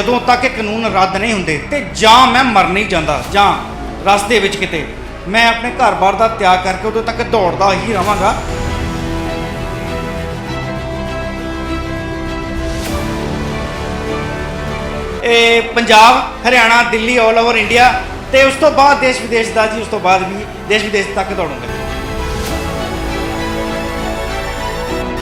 ਜਦੋਂ ਤੱਕ ਇਹ ਕਾਨੂੰਨ ਰੱਦ ਨਹੀਂ ਹੁੰਦੇ ਤੇ ਜਾਂ ਮੈਂ ਮਰ ਨਹੀਂ ਜਾਂਦਾ ਜਾਂ ਰਸਤੇ ਵਿੱਚ ਕਿਤੇ ਮੈਂ ਆਪਣੇ ਘਰ-ਬਾਰ ਦਾ ਤਿਆਗ ਕਰਕੇ ਉਦੋਂ ਤੱਕ ਦੌੜਦਾ ਹੀ ਰਵਾਂਗਾ। ਇਹ Punjab, Haryana, Delhi, all over India ਤੇ ਉਸ ਤੋਂ ਬਾਅਦ ਦੇਸ਼ ਵਿਦੇਸ਼ ਦਾ ਜੀ, ਉਸ ਤੋਂ ਬਾਅਦ ਵੀ ਦੇਸ਼ ਵਿਦੇਸ਼ ਤੱਕ ਦੌੜੂੰਗਾ।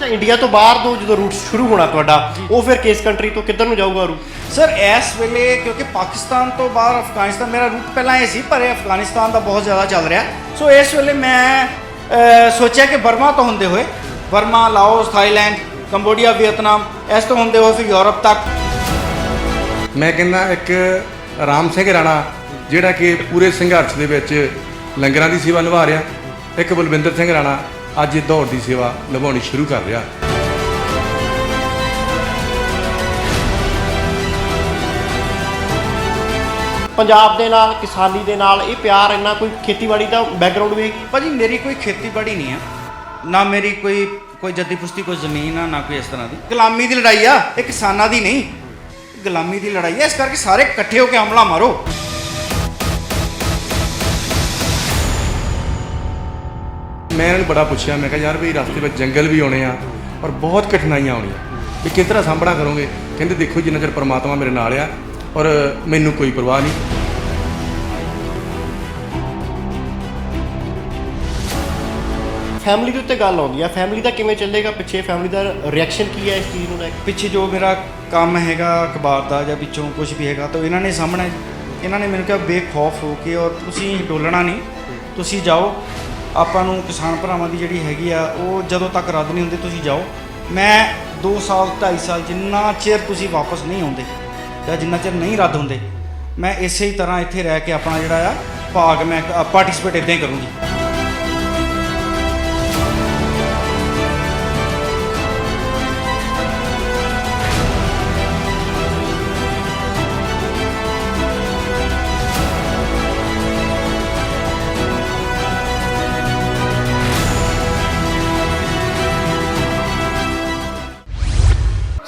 ਇੰਡੀਆ ਤੋਂ ਬਾਹਰ ਤੋਂ ਜਦੋਂ ਰੂਟ ਸ਼ੁਰੂ ਹੋਣਾ ਤੁਹਾਡਾ, ਉਹ ਫਿਰ ਕਿਸ ਕੰਟਰੀ ਤੋਂ ਕਿੱਧਰ ਨੂੰ ਜਾਊਗਾ ਰੂਟ? ਸਰ ਇਸ ਵੇਲੇ ਕਿਉਂਕਿ ਪਾਕਿਸਤਾਨ ਤੋਂ ਬਾਹਰ ਅਫਗਾਨਿਸਤਾਨ ਮੇਰਾ ਰੂਟ ਪਹਿਲਾਂ ਇਹ ਸੀ, ਪਰ ਇਹ ਅਫਗਾਨਿਸਤਾਨ ਦਾ ਬਹੁਤ ਜ਼ਿਆਦਾ ਚੱਲ ਰਿਹਾ। ਸੋ ਇਸ ਵੇਲੇ ਮੈਂ ਸੋਚਿਆ ਕਿ ਬਰਮਾ ਤੋਂ ਹੁੰਦੇ ਹੋਏ, Burma, Laos, Thailand, Cambodia, Vietnam, ਇਸ ਤੋਂ ਹੁੰਦੇ ਹੋਏ ਫਿਰ ਯੂਰਪ ਤੱਕ। ਮੈਂ ਕਹਿੰਦਾ ਇੱਕ ਰਾਮ ਸਿੰਘ ਰਾਣਾ ਜਿਹੜਾ ਕਿ ਪੂਰੇ ਸੰਘਰਸ਼ ਦੇ ਵਿੱਚ ਲੰਗਰਾਂ ਦੀ ਸੇਵਾ ਨਿਭਾ ਰਿਹਾ, ਇੱਕ ਬਲਵਿੰਦਰ ਸਿੰਘ ਰਾਣਾ ਅੱਜ ਇਹ ਦੌੜ ਦੀ ਸੇਵਾ ਨਿਭਾਉਣੀ ਸ਼ੁਰੂ ਕਰ ਰਿਹਾ। ਪੰਜਾਬ ਦੇ ਨਾਲ, ਕਿਸਾਨੀ ਦੇ ਨਾਲ ਇਹ ਪਿਆਰ ਇੰਨਾ, ਕੋਈ ਖੇਤੀਬਾੜੀ ਦਾ ਬੈਕਗ੍ਰਾਉਂਡ ਵੀ? ਭਾਜੀ ਮੇਰੀ ਕੋਈ ਖੇਤੀਬਾੜੀ ਨਹੀਂ ਆ, ਨਾ ਮੇਰੀ ਕੋਈ ਜੱਦੀ ਪੁਸ਼ਤੀ ਕੋਈ ਜ਼ਮੀਨ ਆ, ਨਾ ਕੋਈ ਇਸ ਤਰ੍ਹਾਂ ਦੀ। ਗੁਲਾਮੀ ਦੀ ਲੜਾਈ ਆ ਇਹ, ਕਿਸਾਨਾਂ ਦੀ ਨਹੀਂ, ਗੁਲਾਮੀ ਦੀ ਲੜਾਈ ਆ। ਇਸ ਕਰਕੇ ਸਾਰੇ ਇਕੱਠੇ ਹੋ ਕੇ ਹਮਲਾ ਮਾਰੋ। ਮੈਂ ਇਹਨਾਂ ਨੂੰ ਬੜਾ ਪੁੱਛਿਆ, ਮੈਂ ਕਿਹਾ ਯਾਰ ਵੀ ਰਸਤੇ ਵਿੱਚ ਜੰਗਲ ਵੀ ਆਉਣੇ ਆ ਔਰ ਬਹੁਤ ਕਠਿਨਾਈਆਂ ਆਉਣੀਆਂ, ਵੀ ਕਿਸ ਤਰ੍ਹਾਂ ਸਾਹਮਣਾ ਕਰੋਗੇ? ਕਹਿੰਦੇ ਦੇਖੋ ਜਿੰਨਾ ਚਿਰ ਪਰਮਾਤਮਾ ਮੇਰੇ ਨਾਲ ਆ ਔਰ ਮੈਨੂੰ ਕੋਈ ਪਰਵਾਹ ਨਹੀਂ। ਫੈਮਿਲੀ ਦੇ ਉੱਤੇ ਗੱਲ ਆਉਂਦੀ ਆ, ਫੈਮਿਲੀ ਦਾ ਕਿਵੇਂ ਚੱਲੇਗਾ ਪਿੱਛੇ? ਫੈਮਿਲੀ ਦਾ ਰਿਐਕਸ਼ਨ ਕੀ ਹੈ ਇਸ ਚੀਜ਼ ਨੂੰ ਲੈ ਕੇ? ਪਿੱਛੇ ਜੋ ਮੇਰਾ ਕੰਮ ਹੈਗਾ ਅਖਬਾਰ ਦਾ ਜਾਂ ਵਿੱਚੋਂ ਕੁਝ ਵੀ ਹੈਗਾ ਤਾਂ ਇਹਨਾਂ ਨੇ ਸਾਹਮਣੇ, ਇਹਨਾਂ ਨੇ ਮੈਨੂੰ ਕਿਹਾ ਬੇਖੌਫ ਹੋ ਕੇ ਔਰ ਤੁਸੀਂ ਡੋਲਣਾ ਨਹੀਂ, ਤੁਸੀਂ ਜਾਓ। ਆਪਾਂ ਨੂੰ ਕਿਸਾਨ ਭਰਾਵਾਂ ਦੀ ਜਿਹੜੀ ਹੈਗੀ ਆ ਉਹ ਜਦੋਂ ਤੱਕ ਰੱਦ ਨਹੀਂ ਹੁੰਦੀ ਤੁਸੀਂ ਜਾਓ। ਮੈਂ 2 ਸਾਲ 2.5 ਸਾਲ ਜਿੰਨਾ ਚਿਰ ਤੁਸੀਂ ਵਾਪਸ ਨਹੀਂ ਆਉਂਦੇ ਜਾਂ ਜਿੰਨਾ ਚਿਰ ਨਹੀਂ ਰੱਦ ਹੁੰਦੇ, ਮੈਂ ਇਸੇ ਹੀ ਤਰ੍ਹਾਂ ਇੱਥੇ ਰਹਿ ਕੇ ਆਪਣਾ ਜਿਹੜਾ ਆ ਭਾਗ ਮੈਂ ਪਾਰਟਿਸਿਪੇਟ ਇੱਦਾਂ ਹੀ ਕਰੂੰਗੀ।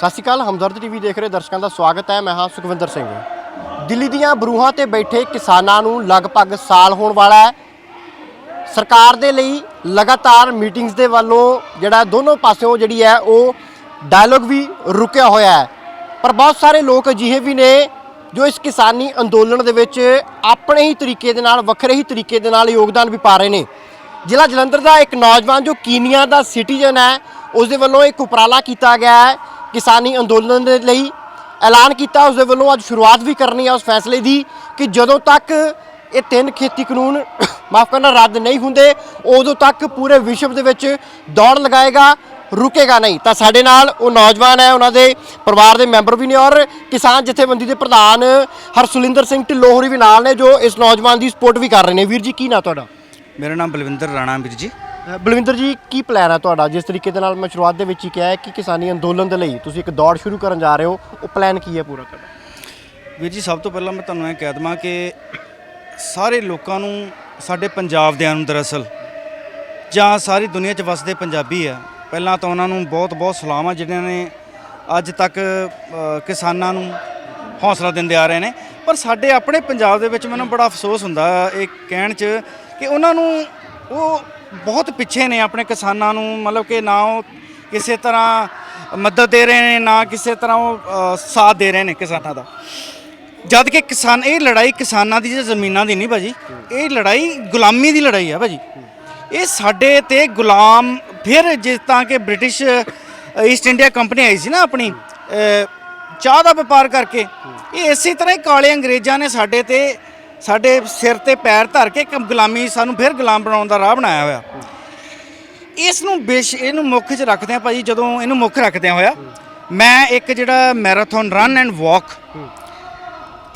ਸਤਿ ਸ਼੍ਰੀ ਅਕਾਲ, ਹਮਦਰਦ ਟੀਵੀ ਦੇਖ ਰਹੇ ਦਰਸ਼ਕਾਂ ਦਾ ਸਵਾਗਤ ਹੈ। ਮੈਂ ਹਾਂ ਸੁਖਵਿੰਦਰ ਸਿੰਘ। ਦਿੱਲੀ ਦੀਆਂ ਬਰੂਹਾਂ ਤੇ ਬੈਠੇ ਕਿਸਾਨਾਂ ਨੂੰ ਲਗਭਗ ਸਾਲ ਹੋਣ ਵਾਲਾ ਹੈ। ਸਰਕਾਰ ਦੇ ਲਈ ਲਗਾਤਾਰ ਮੀਟਿੰਗਸ ਦੇ ਵੱਲੋਂ ਜਿਹੜਾ ਦੋਨੋਂ ਪਾਸਿਓਂ ਜਿਹੜੀ ਹੈ ਉਹ ਡਾਇਲੋਗ ਵੀ ਰੁਕਿਆ ਹੋਇਆ ਹੈ, ਪਰ ਬਹੁਤ ਸਾਰੇ ਲੋਕ ਅਜਿਹੇ ਵੀ ਨੇ ਜੋ ਇਸ ਕਿਸਾਨੀ ਅੰਦੋਲਨ ਦੇ ਵਿੱਚ ਆਪਣੇ ਹੀ ਤਰੀਕੇ ਦੇ ਨਾਲ, ਵੱਖਰੇ ਹੀ ਤਰੀਕੇ ਦੇ ਨਾਲ ਯੋਗਦਾਨ ਵੀ ਪਾ ਰਹੇ ਨੇ। ਜ਼ਿਲ੍ਹਾ ਜਲੰਧਰ ਦਾ ਇੱਕ ਨੌਜਵਾਨ ਜੋ ਕੀਨੀਆ ਦਾ ਸਿਟੀਜ਼ਨ ਹੈ, ਉਸ ਦੇ ਵੱਲੋਂ ਇੱਕ ਉਪਰਾਲਾ ਕੀਤਾ ਗਿਆ ਹੈ ਕਿਸਾਨੀ ਅੰਦੋਲਨ ਦੇ ਲਈ, ਐਲਾਨ ਕੀਤਾ ਉਸ ਦੇ ਵੱਲੋਂ ਅੱਜ ਸ਼ੁਰੂਆਤ ਵੀ ਕਰਨੀ ਹੈ ਉਸ ਫੈਸਲੇ ਦੀ ਕਿ ਜਦੋਂ ਤੱਕ ਇਹ 3 ਖੇਤੀ ਕਾਨੂੰਨ ਮਾਫ ਕਰਨਾ ਰੱਦ ਨਹੀਂ ਹੁੰਦੇ ਉਦੋਂ ਤੱਕ ਪੂਰੇ ਵਿਸ਼ਵ ਦੇ ਵਿੱਚ ਦੌੜ ਲਗਾਏਗਾ, ਰੁਕੇਗਾ ਨਹੀਂ। ਤਾਂ ਸਾਡੇ ਨਾਲ ਉਹ ਨੌਜਵਾਨ ਹੈ, ਉਹਨਾਂ ਦੇ ਪਰਿਵਾਰ ਦੇ ਮੈਂਬਰ ਵੀ ਨੇ ਔਰ ਕਿਸਾਨ ਜਥੇਬੰਦੀ ਦੇ ਪ੍ਰਧਾਨ ਹਰਸੁਲਿੰਦਰ ਸਿੰਘ ਢਿੱਲੋਂ ਹੋਰੀ ਵੀ ਨਾਲ ਨੇ ਜੋ ਇਸ ਨੌਜਵਾਨ ਦੀ ਸਪੋਰਟ ਵੀ ਕਰ ਰਹੇ ਨੇ। ਵੀਰ ਜੀ ਕੀ ਨਾਂ ਤੁਹਾਡਾ? ਮੇਰਾ ਨਾਮ ਬਲਵਿੰਦਰ ਰਾਣਾ ਵੀਰ ਜੀ। ਬਲਵਿੰਦਰ ਜੀ ਕੀ ਪਲਾਨ ਹੈ ਤੁਹਾਡਾ? ਜਿਸ ਤਰੀਕੇ ਦੇ ਨਾਲ ਮੈਂ ਸ਼ੁਰੂਆਤ ਦੇ ਵਿੱਚ ਹੀ ਕਿਹਾ ਹੈ ਕਿ ਕਿਸਾਨੀ ਅੰਦੋਲਨ ਦੇ ਲਈ ਤੁਸੀਂ ਇੱਕ ਦੌੜ ਸ਼ੁਰੂ ਕਰਨ ਜਾ ਰਹੇ ਹੋ, ਉਹ ਪਲਾਨ ਕੀ ਹੈ ਪੂਰਾ ਤੁਹਾਡਾ? ਵੀਰ ਜੀ ਸਭ ਤੋਂ ਪਹਿਲਾਂ ਮੈਂ ਤੁਹਾਨੂੰ ਇਹ ਕਹਿ ਦੇਵਾਂ ਕਿ ਸਾਰੇ ਲੋਕਾਂ ਨੂੰ, ਸਾਡੇ ਪੰਜਾਬ ਦਿਆਂ ਨੂੰ ਦਰਅਸਲ ਜਾਂ ਸਾਰੀ ਦੁਨੀਆ 'ਚ ਵਸਦੇ ਪੰਜਾਬੀ ਆ, ਪਹਿਲਾਂ ਤਾਂ ਉਹਨਾਂ ਨੂੰ ਬਹੁਤ ਬਹੁਤ ਸਲਾਮ ਆ ਜਿਨ੍ਹਾਂ ਨੇ ਅੱਜ ਤੱਕ ਕਿਸਾਨਾਂ ਨੂੰ ਹੌਸਲਾ ਦਿੰਦੇ ਆ ਰਹੇ ਨੇ। ਪਰ ਸਾਡੇ ਆਪਣੇ ਪੰਜਾਬ ਦੇ ਵਿੱਚ ਮੈਨੂੰ ਬੜਾ ਅਫਸੋਸ ਹੁੰਦਾ ਇਹ ਕਹਿਣ 'ਚ ਕਿ ਉਹਨਾਂ ਨੂੰ ਉਹ ਬਹੁਤ ਪਿੱਛੇ ਨੇ ਆਪਣੇ ਕਿਸਾਨਾਂ ਨੂੰ, ਮਤਲਬ ਕਿ ਨਾ ਉਹ ਕਿਸੇ ਤਰ੍ਹਾਂ ਮਦਦ ਦੇ ਰਹੇ ਨੇ, ਨਾ ਕਿਸੇ ਤਰ੍ਹਾਂ ਉਹ ਸਾਥ ਦੇ ਰਹੇ ਨੇ ਕਿਸਾਨਾਂ ਦਾ। ਜਦ ਕਿ ਕਿਸਾਨ, ਇਹ ਲੜਾਈ ਕਿਸਾਨਾਂ ਦੀ ਜਾਂ ਜ਼ਮੀਨਾਂ ਦੀ ਨਹੀਂ ਭਾਜੀ, ਇਹ ਲੜਾਈ ਗੁਲਾਮੀ ਦੀ ਲੜਾਈ ਆ ਭਾਜੀ। ਇਹ ਸਾਡੇ ਤੇ ਗੁਲਾਮ, ਫਿਰ ਜਿਸ ਤਰ੍ਹਾਂ ਕਿ ਬ੍ਰਿਟਿਸ਼ ਈਸਟ ਇੰਡੀਆ ਕੰਪਨੀ ਆਈ ਸੀ ਨਾ ਆਪਣੀ ਚਾਹ ਦਾ ਵਪਾਰ ਕਰਕੇ, ਇਹ ਇਸੇ ਤਰ੍ਹਾਂ ਹੀ ਕਾਲੇ ਅੰਗਰੇਜ਼ਾਂ ਨੇ ਸਾਡੇ ਸਿਰ ਤੇ ਪੈਰ ਧਰ ਕੇ ਗੁਲਾਮੀ, ਸਾਨੂੰ ਫਿਰ ਗੁਲਾਮ ਬਣਾਉਣ ਦਾ ਰਾਹ ਬਣਾਇਆ ਹੋਇਆ। ਇਹਨੂੰ ਮੁੱਖ 'ਚ ਰੱਖਦੇ ਆ ਭਾਜੀ। ਜਦੋਂ ਇਹਨੂੰ ਮੁੱਖ ਰੱਖਦਿਆਂ ਹੋਇਆ ਮੈਂ ਇੱਕ ਜਿਹੜਾ ਮੈਰਾਥਨ ਰਨ ਐਂਡ ਵਾਕ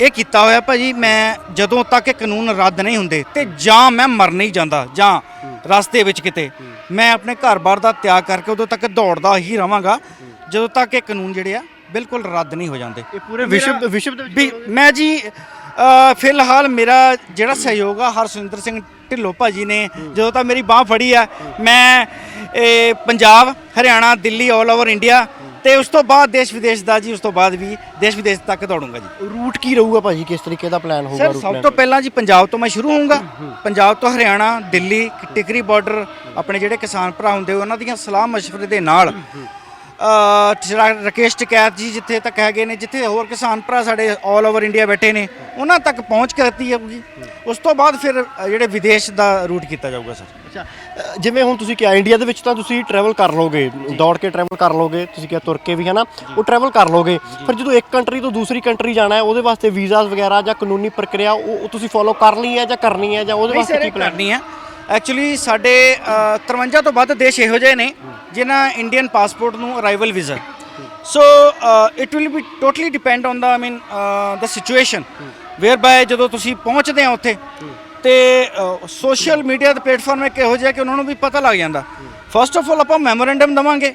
ਇਹ ਕੀਤਾ ਹੋਇਆ ਭਾਜੀ। ਮੈਂ ਜਦੋਂ ਤੱਕ ਇਹ ਕਾਨੂੰਨ ਰੱਦ ਨਹੀਂ ਹੁੰਦੇ ਤੇ ਜਾਂ ਮੈਂ ਮਰ ਨਹੀਂ ਜਾਂਦਾ ਜਾਂ ਰਸਤੇ ਵਿੱਚ ਕਿਤੇ ਮੈਂ ਆਪਣੇ ਘਰ-ਬਾਰ ਦਾ ਤਿਆਗ ਕਰਕੇ ਉਦੋਂ ਤੱਕ ਦੌੜਦਾ ਹੀ ਰਵਾਂਗਾ ਜਦੋਂ ਤੱਕ ਇਹ ਕਾਨੂੰਨ ਜਿਹੜੇ ਆ ਬਿਲਕੁਲ ਰੱਦ ਨਹੀਂ ਹੋ ਜਾਂਦੇ। ਇਹ ਪੂਰੇ ਵਿਸ਼ਵ ਦੇ ਵਿੱਚ ਮੈਂ ਜੀ ਫਿਲਹਾਲ ਮੇਰਾ ਜਿਹੜਾ ਸਹਿਯੋਗ ਆ ਹਰਸੁਲਿੰਦਰ ਸਿੰਘ ਢਿੱਲੋਂ ਭਾਜੀ ਨੇ ਜਦੋਂ ਤੱਕ ਮੇਰੀ ਬਾਂਹ ਫੜੀ ਆ, ਮੈਂ Punjab, Haryana, Delhi, all over India ਤੇ ਉਸ ਤੋਂ ਬਾਅਦ ਦੇਸ਼ ਵਿਦੇਸ਼ ਦਾ ਜੀ, ਉਸ ਤੋਂ ਬਾਅਦ ਵੀ ਦੇਸ਼ ਵਿਦੇਸ਼ ਤੱਕ ਦੌੜੂੰਗਾ ਜੀ। ਰੂਟ ਕੀ ਰਹੂਗਾ ਭਾਜੀ, ਕਿਸ ਤਰੀਕੇ ਦਾ ਪਲਾਨ ਹੋਊਗਾ ਸਰ ਰੂਟ ਸਭ ਤੋਂ ਪਹਿਲਾਂ ਜੀ ਪੰਜਾਬ ਤੋਂ ਮੈਂ ਸ਼ੁਰੂ ਹੋਊਂਗਾ। ਪੰਜਾਬ ਤੋਂ ਹਰਿਆਣਾ, ਦਿੱਲੀ, ਟਿਕਰੀ ਬਾਰਡਰ, ਆਪਣੇ ਜਿਹੜੇ ਕਿਸਾਨ ਭਰਾ ਹੁੰਦੇ ਉਹਨਾਂ ਦੀਆਂ ਸਲਾਹ ਮਸ਼ਵਰੇ ਦੇ ਨਾਲ ਰਾਕੇਸ਼ ਟਿਕੈਤ ਜੀ ਜਿੱਥੇ ਤੱਕ ਹੈਗੇ ਨੇ, ਜਿੱਥੇ ਹੋਰ ਕਿਸਾਨ ਭਰਾ ਸਾਡੇ ਆਲ ਓਵਰ ਇੰਡੀਆ ਬੈਠੇ ਨੇ, ਉਹਨਾਂ ਤੱਕ ਪਹੁੰਚ ਕਰਤੀ ਜਾਊਗੀ। ਉਸ ਤੋਂ ਬਾਅਦ ਫਿਰ ਜਿਹੜੇ ਵਿਦੇਸ਼ ਦਾ ਰੂਟ ਕੀਤਾ ਜਾਊਗਾ ਸਰ। ਅੱਛਾ, ਜਿਵੇਂ ਹੁਣ ਤੁਸੀਂ ਕਿਹਾ ਇੰਡੀਆ ਦੇ ਵਿੱਚ ਤਾਂ ਤੁਸੀਂ ਟਰੈਵਲ ਕਰ ਲੋਗੇ, ਦੌੜ ਕੇ ਟਰੈਵਲ ਕਰ ਲੋਗੇ, ਤੁਸੀਂ ਕਿਹਾ ਤੁਰ ਕੇ ਵੀ ਹੈ ਨਾ, ਉਹ ਟਰੈਵਲ ਕਰ ਲੋਗੇ। ਫਿਰ ਜਦੋਂ ਇੱਕ ਕੰਟਰੀ ਤੋਂ ਦੂਸਰੀ ਕੰਟਰੀ ਜਾਣਾ ਹੈ, ਉਹਦੇ ਵਾਸਤੇ ਵੀਜ਼ਾਸ ਵਗੈਰਾ ਜਾਂ ਕਾਨੂੰਨੀ ਪ੍ਰਕਿਰਿਆ ਉਹ ਤੁਸੀਂ ਫੋਲੋ ਕਰ ਲਈ ਹੈ ਜਾਂ ਕਰਨੀ ਹੈ, ਜਾਂ ਉਹਦੇ ਵਾਸਤੇ ਕੀ ਪਲਾਨ? ਕਰਨੀ ਹੈ ਐਕਚੁਅਲੀ ਸਾਡੇ 53 ਤੋਂ ਵੱਧ ਦੇਸ਼ ਇਹੋ ਜਿਹੇ ਨੇ ਜਿਨ੍ਹਾਂ ਇੰਡੀਅਨ ਪਾਸਪੋਰਟ ਨੂੰ arrival visa. So it will be totally depend on the the situation whereby ਜਦੋਂ ਤੁਸੀਂ ਪਹੁੰਚਦੇ ਆ ਉੱਥੇ ਤੇ ਸੋਸ਼ਲ ਮੀਡੀਆ ਦੇ ਪਲੇਟਫਾਰਮ ਇੱਕ ਇਹੋ ਜਿਹਾ ਕਿ ਉਹਨਾਂ ਨੂੰ ਵੀ ਪਤਾ ਲੱਗ ਜਾਂਦਾ। ਫਸਟ ਆਫ ਆਲ ਆਪਾਂ ਮੈਮੋਰੈਂਡਮ ਦੇਵਾਂਗੇ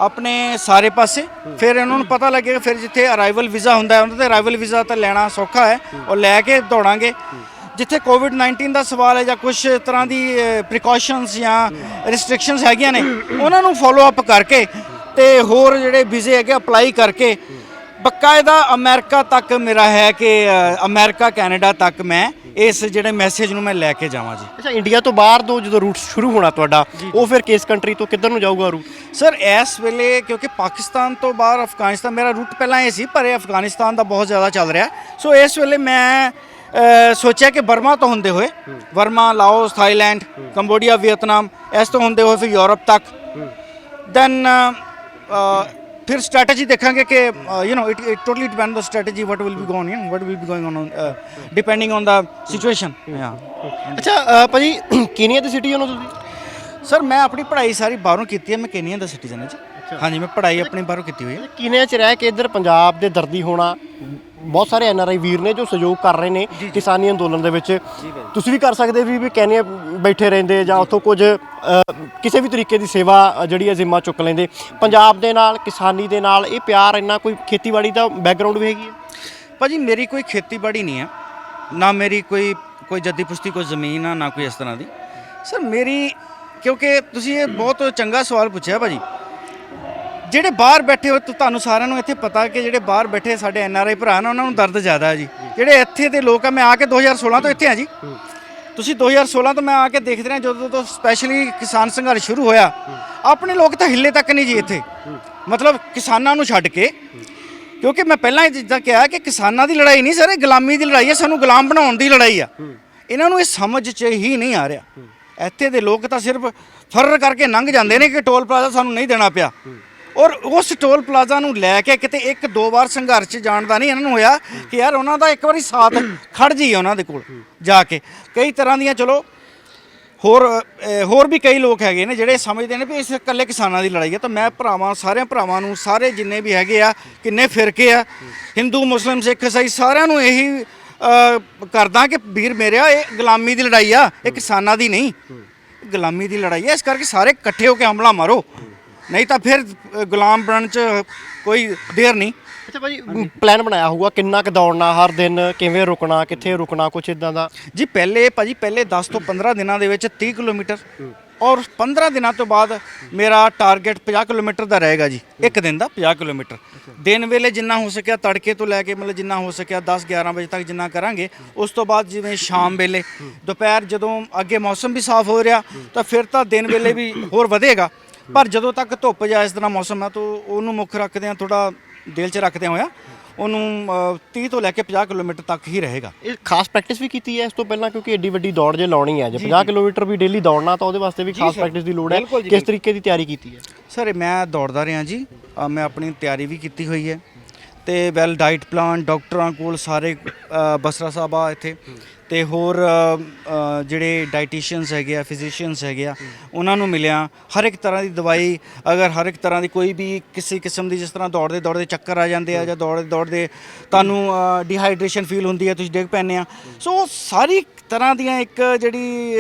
ਆਪਣੇ ਸਾਰੇ ਪਾਸੇ, ਫਿਰ ਉਹਨਾਂ ਨੂੰ ਪਤਾ ਲੱਗੇਗਾ। ਫਿਰ ਜਿੱਥੇ ਅਰਾਈਵਲ ਵੀਜ਼ਾ ਹੁੰਦਾ ਹੈ ਉਹਨਾਂ ਤੇ ਅਰਾਈਵਲ ਵੀਜ਼ਾ ਤਾਂ ਲੈਣਾ ਸੌਖਾ ਹੈ, ਉਹ ਲੈ ਕੇ ਦੌੜਾਂਗੇ। ਜਿੱਥੇ ਕੋਵਿਡ-19 ਦਾ ਸਵਾਲ ਹੈ ਜਾਂ ਕੁਝ ਤਰ੍ਹਾਂ ਦੀ ਪ੍ਰੀਕਾਸ਼ਨਸ ਜਾਂ ਰਿਸਟ੍ਰਿਕਸ਼ਨਸ ਹੈਗੀਆਂ ਨੇ, ਉਹਨਾਂ ਨੂੰ ਫੋਲੋ ਅਪ ਕਰਕੇ ਤੇ ਹੋਰ ਜਿਹੜੇ ਵੀਜ਼ੇ ਹੈਗੇ ਅਪਲਾਈ ਕਰਕੇ ਬਕਾਇਦਾ ਅਮਰੀਕਾ ਤੱਕ ਮੇਰਾ ਹੈ ਕਿ ਅਮਰੀਕਾ ਕੈਨੇਡਾ ਤੱਕ ਮੈਂ ਇਸ ਜਿਹੜੇ ਮੈਸੇਜ ਨੂੰ ਮੈਂ ਲੈ ਕੇ ਜਾਵਾਂ ਜੀ। ਅੱਛਾ, ਇੰਡੀਆ ਤੋਂ ਬਾਹਰ ਤੋਂ ਜਦੋਂ ਰੂਟ ਸ਼ੁਰੂ ਹੋਣਾ ਤੁਹਾਡਾ, ਉਹ ਫਿਰ ਕਿਸ ਕੰਟਰੀ ਤੋਂ ਕਿੱਧਰ ਨੂੰ ਜਾਊਗਾ ਰੂਟ? ਸਰ ਇਸ ਵੇਲੇ ਕਿਉਂਕਿ ਪਾਕਿਸਤਾਨ ਤੋਂ ਬਾਹਰ ਅਫਗਾਨਿਸਤਾਨ ਮੇਰਾ ਰੂਟ ਪਹਿਲਾਂ ਇਹ ਸੀ, ਪਰ ਇਹ ਅਫਗਾਨਿਸਤਾਨ ਦਾ ਬਹੁਤ ਜ਼ਿਆਦਾ ਚੱਲ ਰਿਹਾ। ਸੋ ਇਸ ਵੇਲੇ ਮੈਂ ਸੋਚਿਆ ਕਿ ਬਰਮਾ ਤੋਂ ਹੁੰਦੇ ਹੋਏ, Burma, Laos, Thailand, Cambodia, Vietnam, ਇਸ ਤੋਂ ਹੁੰਦੇ ਹੋਏ ਫਿਰ ਯੂਰਪ ਤੱਕ, ਦੈਨ ਫਿਰ ਸਟ੍ਰੈਟਜੀ ਦੇਖਾਂਗੇ ਕਿ you know it totally depend on strategy what will be going on depending on the situation. ਅੱਛਾ ਭਾਜੀ, ਕੀਨੀਆ ਦੇ ਸਿਟੀਜ਼ਨ ਹੋ ਤੁਸੀਂ? ਸਰ ਮੈਂ ਆਪਣੀ ਪੜ੍ਹਾਈ ਸਾਰੀ ਬਾਹਰੋਂ ਕੀਤੀ ਹੈ, ਮੈਂ ਕੇਨੀਆ ਦਾ ਸਿਟੀਜ਼ਨ ਹਾਂ ਜੀ। ਹਾਂਜੀ, ਮੈਂ ਪੜ੍ਹਾਈ ਆਪਣੀ ਬਾਹਰੋਂ ਕੀਤੀ ਹੋਈ ਹੈ। ਕੀਨੀਆ 'ਚ ਰਹਿ ਕੇ ਇੱਧਰ ਪੰਜਾਬ ਦੇ ਦਰਦੀ ਹੋਣਾ, ਬਹੁਤ ਸਾਰੇ ਐਨਆਰਆਈ ਵੀਰ ਨੇ ਜੋ ਸਹਿਯੋਗ ਕਰ ਰਹੇ ਨੇ ਕਿਸਾਨੀ ਅੰਦੋਲਨ ਦੇ ਵਿੱਚ। ਤੁਸੀਂ ਵੀ ਕਰ ਸਕਦੇ ਵੀ ਕੈਨੀਆ ਬੈਠੇ ਰਹਿੰਦੇ ਜਾਂ ਉੱਥੋਂ ਕੁਝ ਕਿਸੇ ਵੀ ਤਰੀਕੇ ਦੀ ਸੇਵਾ ਜਿਹੜੀ ਹੈ ਜ਼ਿੰਮਾ ਚੁੱਕ ਲੈਂਦੇ। ਪੰਜਾਬ ਦੇ ਨਾਲ, ਕਿਸਾਨੀ ਦੇ ਨਾਲ ਇਹ ਪਿਆਰ ਇੰਨਾ, ਕੋਈ ਖੇਤੀਬਾੜੀ ਦਾ ਬੈਕਗਰਾਉਂਡ ਵੀ ਹੈਗੀ ਹੈ? ਭਾਜੀ ਮੇਰੀ ਕੋਈ ਖੇਤੀਬਾੜੀ ਨਹੀਂ ਹੈ, ਨਾ ਮੇਰੀ ਕੋਈ ਜੱਦੀ ਪੁਸ਼ਤੀ ਕੋਈ ਜ਼ਮੀਨ ਆ, ਨਾ ਕੋਈ ਇਸ ਤਰ੍ਹਾਂ ਦੀ। ਸਰ ਮੇਰੀ, ਕਿਉਂਕਿ ਤੁਸੀਂ ਇਹ ਬਹੁਤ ਚੰਗਾ ਸਵਾਲ ਪੁੱਛਿਆ ਭਾਜੀ। ਜਿਹੜੇ ਬਾਹਰ ਬੈਠੇ ਹੋ, ਤੁਹਾਨੂੰ ਸਾਰਿਆਂ ਨੂੰ ਇੱਥੇ ਪਤਾ ਕਿ ਜਿਹੜੇ ਬਾਹਰ ਬੈਠੇ ਸਾਡੇ ਐਨਆਰਆਈ ਭਰਾ ਨੇ ਉਹਨਾਂ ਨੂੰ ਦਰਦ ਜ਼ਿਆਦਾ ਹੈ ਜੀ। ਜਿਹੜੇ ਇੱਥੇ ਦੇ ਲੋਕ ਆ, ਮੈਂ ਆ ਕੇ 2016 ਤੋਂ ਇੱਥੇ ਆ ਜੀ। ਤੁਸੀਂ 2016 ਤੋਂ ਮੈਂ ਆ ਕੇ ਦੇਖਦੇ ਰਹੇ, ਜਦੋਂ ਤੋਂ ਸਪੈਸ਼ਲੀ ਕਿਸਾਨ ਸੰਘਰਸ਼ ਸ਼ੁਰੂ ਹੋਇਆ, ਆਪਣੇ ਲੋਕ ਤਾਂ ਹਿੱਲੇ ਤੱਕ ਨਹੀਂ ਜੀ ਇੱਥੇ, ਮਤਲਬ ਕਿਸਾਨਾਂ ਨੂੰ ਛੱਡ ਕੇ। ਕਿਉਂਕਿ ਮੈਂ ਪਹਿਲਾਂ ਹੀ ਜਿੱਦਾਂ ਕਿਹਾ ਕਿ ਕਿਸਾਨਾਂ ਦੀ ਲੜਾਈ ਨਹੀਂ ਸਰ, ਇਹ ਗੁਲਾਮੀ ਦੀ ਲੜਾਈ ਹੈ, ਸਾਨੂੰ ਗੁਲਾਮ ਬਣਾਉਣ ਦੀ ਲੜਾਈ ਆ। ਇਹਨਾਂ ਨੂੰ ਇਹ ਸਮਝ 'ਚ ਹੀ ਨਹੀਂ ਆ ਰਿਹਾ। ਇੱਥੇ ਦੇ ਲੋਕ ਤਾਂ ਸਿਰਫ ਫਰਰ ਕਰਕੇ ਲੰਘ ਜਾਂਦੇ ਨੇ ਕਿ ਟੋਲ ਪਲਾਜ਼ਾ ਸਾਨੂੰ ਨਹੀਂ ਦੇਣਾ ਪਿਆ, ਔਰ ਉਸ ਟੋਲ ਪਲਾਜ਼ਾ ਨੂੰ ਲੈ ਕੇ ਕਿਤੇ 1-2 ਵਾਰ ਸੰਘਰਸ਼ ਜਾਣ ਦਾ ਨਹੀਂ ਇਹਨਾਂ ਨੂੰ ਹੋਇਆ ਕਿ ਯਾਰ ਉਹਨਾਂ ਦਾ ਇੱਕ ਵਾਰੀ ਸਾਥ ਖੜ ਜਾਈਏ ਉਹਨਾਂ ਦੇ ਕੋਲ ਜਾ ਕੇ। ਕਈ ਤਰ੍ਹਾਂ ਦੀਆਂ ਚਲੋ ਹੋਰ ਵੀ ਕਈ ਲੋਕ ਹੈਗੇ ਨੇ ਜਿਹੜੇ ਸਮਝਦੇ ਨੇ ਵੀ ਇਸ ਇਕੱਲੇ ਕਿਸਾਨਾਂ ਦੀ ਲੜਾਈ ਹੈ। ਤਾਂ ਮੈਂ ਸਾਰਿਆਂ ਭਰਾਵਾਂ ਨੂੰ, ਸਾਰੇ ਜਿੰਨੇ ਵੀ ਹੈਗੇ ਆ, ਕਿੰਨੇ ਫਿਰਕੇ ਆ, ਹਿੰਦੂ, ਮੁਸਲਿਮ, ਸਿੱਖ, ਈਸਾਈ, ਸਾਰਿਆਂ ਨੂੰ ਇਹੀ ਕਰਦਾ ਕਿ ਵੀਰ ਮੇਰਿਆ, ਇਹ ਗੁਲਾਮੀ ਦੀ ਲੜਾਈ ਆ, ਇਹ ਕਿਸਾਨਾਂ ਦੀ ਨਹੀਂ, ਗੁਲਾਮੀ ਦੀ ਲੜਾਈ ਹੈ। ਇਸ ਕਰਕੇ ਸਾਰੇ ਇਕੱਠੇ ਹੋ ਕੇ ਹਮਲਾ ਮਾਰੋ, ਨਹੀਂ ਤਾਂ ਫਿਰ ਗੁਲਾਮ ਬਣਨ 'ਚ ਕੋਈ ਦੇਰ ਨਹੀਂ। ਅੱਛਾ ਭਾਜੀ, ਪਲਾਨ ਬਣਾਇਆ ਹੋਊਗਾ ਕਿੰਨਾ ਕੁ ਦੌੜਨਾ ਹਰ ਦਿਨ, ਕਿਵੇਂ ਰੁਕਣਾ, ਕਿੱਥੇ ਰੁਕਣਾ, ਕੁਛ ਇਦਾਂ ਦਾ? ਜੀ ਪਹਿਲੇ 10 ਤੋਂ 15 ਦਿਨਾਂ ਦੇ ਵਿੱਚ 30 ਕਿਲੋਮੀਟਰ, ਔਰ 15 ਦਿਨਾਂ ਤੋਂ ਬਾਅਦ ਮੇਰਾ ਟਾਰਗੇਟ 50 ਕਿਲੋਮੀਟਰ ਦਾ ਰਹੇਗਾ ਜੀ। ਇੱਕ ਦਿਨ ਦਾ 50 ਕਿਲੋਮੀਟਰ। ਦਿਨ ਵੇਲੇ ਜਿੰਨਾ ਹੋ ਸਕਿਆ ਤੜਕੇ ਤੋਂ ਲੈ ਕੇ ਮਤਲਬ ਜਿੰਨਾ ਹੋ ਸਕਿਆ 10-11 ਵਜੇ ਤੱਕ ਜਿੰਨਾ ਕਰਾਂਗੇ। ਉਸ ਤੋਂ ਬਾਅਦ ਜਿਵੇਂ ਸ਼ਾਮ ਵੇਲੇ, ਦੁਪਹਿਰ, ਜਦੋਂ ਅੱਗੇ ਮੌਸਮ ਵੀ ਸਾਫ਼ ਹੋ ਰਿਹਾ ਤਾਂ ਫਿਰ ਤਾਂ ਦਿਨ ਵੇਲੇ ਵੀ ਹੋਰ ਵਧੇਗਾ। ਪਰ ਜਦੋਂ ਤੱਕ ਧੁੱਪ ਜਾਂ ਇਸ ਤਰ੍ਹਾਂ ਮੌਸਮ ਹੈ ਤਾਂ ਉਹਨੂੰ ਮੁੱਖ ਰੱਖਦੇ ਹਾਂ, ਥੋੜ੍ਹਾ ਦਿਲ 'ਚ ਰੱਖਦੇ ਹੋਇਆ ਉਹਨੂੰ 30 ਤੋਂ ਲੈ ਕੇ 50 ਕਿਲੋਮੀਟਰ ਤੱਕ ਹੀ ਰਹੇਗਾ। ਇਹ ਖਾਸ ਪ੍ਰੈਕਟਿਸ ਵੀ ਕੀਤੀ ਹੈ ਇਸ ਤੋਂ ਪਹਿਲਾਂ, ਕਿਉਂਕਿ ਐਡੀ ਵੱਡੀ ਦੌੜ ਜੇ ਲਾਉਣੀ ਹੈ, ਜੇ 50 ਕਿਲੋਮੀਟਰ ਵੀ ਡੇਲੀ ਦੌੜਨਾ ਤਾਂ ਉਹਦੇ ਵਾਸਤੇ ਵੀ ਖਾਸ ਪ੍ਰੈਕਟਿਸ ਦੀ ਲੋੜ ਹੈ। ਕਿਸ ਤਰੀਕੇ ਦੀ ਤਿਆਰੀ ਕੀਤੀ ਹੈ? ਸਰ ਮੈਂ ਦੌੜਦਾ ਰਿਹਾ ਜੀ, ਮੈਂ ਆਪਣੀ ਤਿਆਰੀ ਵੀ ਕੀਤੀ ਹੋਈ ਹੈ ਤੇ ਵੈਲ ਡਾਈਟ ਪਲਾਨ, ਡਾਕਟਰਾਂ ਕੋਲ ਸਾਰੇ ਬਸਰਾ ਸਾਹਿਬ ਆ ਇੱਥੇ, ਤੇ ਹੋਰ ਜਿਹੜੇ ਡਾਈਟੀਸ਼ੀਅਨਸ ਹੈਗੇ ਆ, ਫਿਜ਼ੀਸ਼ੀਅਨਸ ਹੈਗੇ ਆ, ਉਹਨਾਂ ਨੂੰ ਮਿਲਿਆ। ਹਰ ਇੱਕ ਤਰ੍ਹਾਂ ਦੀ ਦਵਾਈ, ਅਗਰ ਹਰ ਇੱਕ ਤਰ੍ਹਾਂ ਦੀ ਕੋਈ ਵੀ ਕਿਸੇ ਕਿਸਮ ਦੀ, ਜਿਸ ਤਰ੍ਹਾਂ ਦੌੜਦੇ ਚੱਕਰ ਆ ਜਾਂਦੇ ਆ ਜਾਂ ਦੌੜਦੇ ਤੁਹਾਨੂੰ ਡੀਹਾਈਡਰੇਸ਼ਨ ਫੀਲ ਹੁੰਦੀ ਹੈ, ਤੁਸੀਂ ਡਿੱਗ ਪੈਂਦੇ ਆ। ਸੋ ਸਾਰੀ ਤਰ੍ਹਾਂ ਦੀਆਂ ਇੱਕ ਜਿਹੜੀ